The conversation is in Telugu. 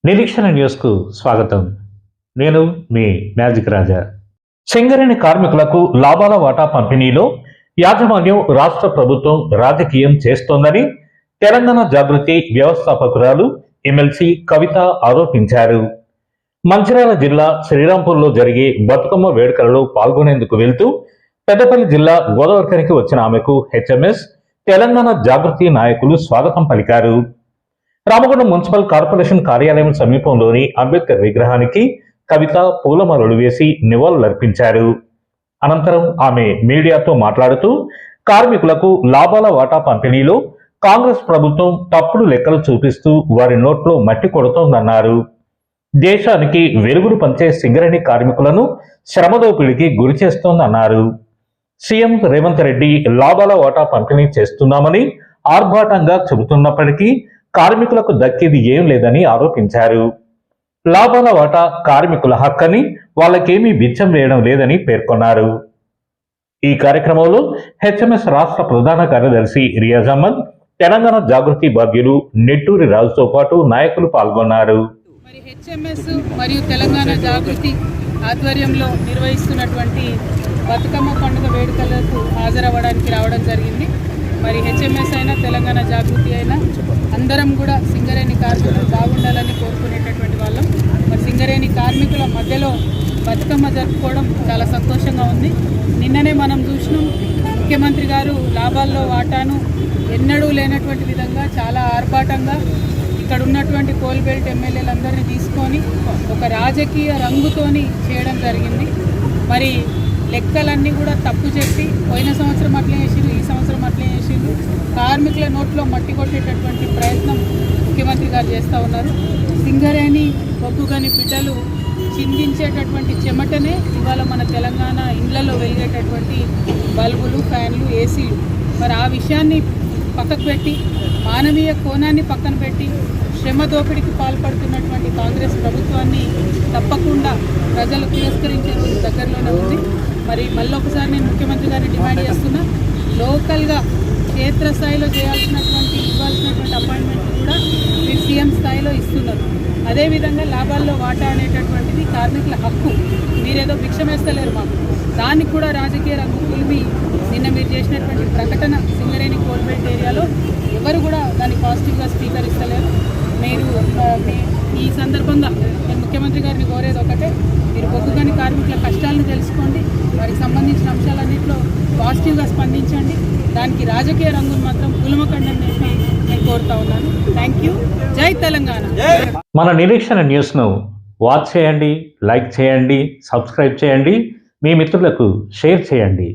నిరీక్షణ న్యూస్కు స్వాగతం. నేను మీ మ్యాజిక్ రాజా. సింగరేణి కార్మికులకు లాభాల వాటా పంపిణీలో యాజమాన్యం రాష్ట్ర ప్రభుత్వం రాజకీయం చేస్తోందని తెలంగాణ జాగృతి వ్యవస్థాపకురాలు ఎమ్మెల్సీ కవిత ఆరోపించారు. మంచిర్యాల జిల్లా శ్రీరాంపూర్లో జరిగే బతుకమ్మ వేడుకలలో పాల్గొనేందుకు వెళ్తూ పెద్దపల్లి జిల్లా గోదావరిఖనికి వచ్చిన ఆమెకు హెచ్ఎంఎస్, తెలంగాణ జాగృతి నాయకులు స్వాగతం పలికారు. రామగుండం మున్సిపల్ కార్పొరేషన్ కార్యాలయం సమీపంలోని అంబేద్కర్ విగ్రహానికి కవిత పూలమాలలు వేసి నివాళులర్పించారు. అనంతరం ఆమె మీడియాతో మాట్లాడుతూ కార్మికులకు లాభాల వాటా పంపిణీలో కాంగ్రెస్ ప్రభుత్వం తప్పుడు లెక్కలు చూపిస్తూ వారి నోట్లో మట్టి కొడుతోందన్నారు. దేశానికి వెలుగును పంచే సింగరేణి కార్మికులను శ్రమదోపిడికి గురి చేస్తోందన్నారు. సీఎం రేవంత్ రెడ్డి లాభాల వాటా పంపిణీ చేస్తున్నామని ఆర్భాటంగా చెబుతున్నప్పటికీ కార్మికులకు దక్కేది ఏం లేదని ఆరోపించారు. లాభాల వాటా కార్మికుల హక్కని, వాళ్ళకేమీ బిచ్చం వేయడం లేదని పేర్కొన్నారు. ఈ కార్యక్రమంలో హెచ్ఎంఎస్ రాష్ట్ర ప్రధాన కార్యదర్శి రియాజ్ అహ్మద్, తెలంగాణ జాగృతి బాధ్యులు నెట్టూరి రాజుతో పాటు నాయకులు పాల్గొన్నారు. హెచ్ఎంఎస్ మరియు తెలంగాణ జాగృతి ఆధ్వర్యంలో నిర్వహిస్తున్నటువంటి బతుకమ్మ పండుగ వేడుకలకు హాజరవ్వడానికి రావడం జరిగింది. మరి హెచ్ఎంఎస్ అయినా తెలంగాణ జాగృతి అయినా అందరం కూడా సింగరేణి కార్మికులు బాగుండాలని కోరుకునేటటువంటి వాళ్ళం. మరి సింగరేణి కార్మికుల మధ్యలో బతుకమ్మ జరుపుకోవడం చాలా సంతోషంగా ఉంది. నిన్ననే మనం చూసినాం, ముఖ్యమంత్రి గారు లాభాల్లో వాటాను ఎన్నడూ లేనటువంటి విధంగా చాలా ఆర్భాటంగా ఇక్కడ ఉన్నటువంటి కోల్ బెల్ట్ ఎమ్మెల్యేలందరినీ తీసుకొని ఒక రాజకీయ రంగుతోని చేయడం జరిగింది. మరి లెక్కలన్నీ కూడా తప్పు చెప్పి పోయిన సంవత్సరం అట్లే చేసిండు, ఈ సంవత్సరం అట్లే చేసిండు, కార్మికుల నోట్లో మట్టి కొట్టేటటువంటి ప్రయత్నం ముఖ్యమంత్రి గారు చేస్తూ ఉన్నారు. సింగరేణి బొగ్గుగని బిడ్డలు చిందించేటటువంటి చెమటనే ఇవాళ మన తెలంగాణ ఇళ్లలో వెలిగేటటువంటి బల్బులు, ఫ్యాన్లు, ఏసీలు. మరి ఆ విషయాన్ని పక్కకు పెట్టి, మానవీయ కోణాన్ని పక్కన పెట్టి శ్రమ దోపిడికి పాల్పడుతున్నటువంటి కాంగ్రెస్ ప్రభుత్వాన్ని తప్పకుండా ప్రజలు తిరస్కరించే రోజు దగ్గరలోనే ఉంది. మరి మళ్ళొకసారి నేను ముఖ్యమంత్రి గారిని డిమాండ్ చేస్తున్నా, లోకల్గా క్షేత్రస్థాయిలో ఇవ్వాల్సినటువంటి అపాయింట్మెంట్ కూడా మీరు సీఎం స్థాయిలో ఇస్తున్నారు. అదేవిధంగా లాభాల్లో వాటా అనేటటువంటిది కార్మికుల హక్కు. మీరేదో భిక్షమేస్తలేరు మాకు, దానికి కూడా రాజకీయ రంగు పులిమి నిన్న మీరు చేసినటువంటి ప్రకటన సింగరేణి కోల్బెల్ట్ ఏరియాలో ఎవరు కూడా దాన్ని పాజిటివ్గా స్వీకరిస్తలేరు. మీరు ఈ సందర్భంగా నేను ముఖ్యమంత్రి గారిని కోరేది ఒకటే, మీరు బొగ్గుగని కార్మికుల కష్టాలను తెలుసుకోండి, వారికి సంబంధించిన అంశాలన్నింటిలో పాజిటివ్గా స్పందించండి. దానికి రాజకీయ రంగును మాత్రం కులమకండి నేను కోరుతా ఉన్నాను. Thank you. జై తెలంగాణ. మన నిరీక్షణ న్యూస్ను వాచ్ చేయండి, లైక్ చేయండి, సబ్స్క్రైబ్ చేయండి, మీ మిత్రులకు షేర్ చేయండి.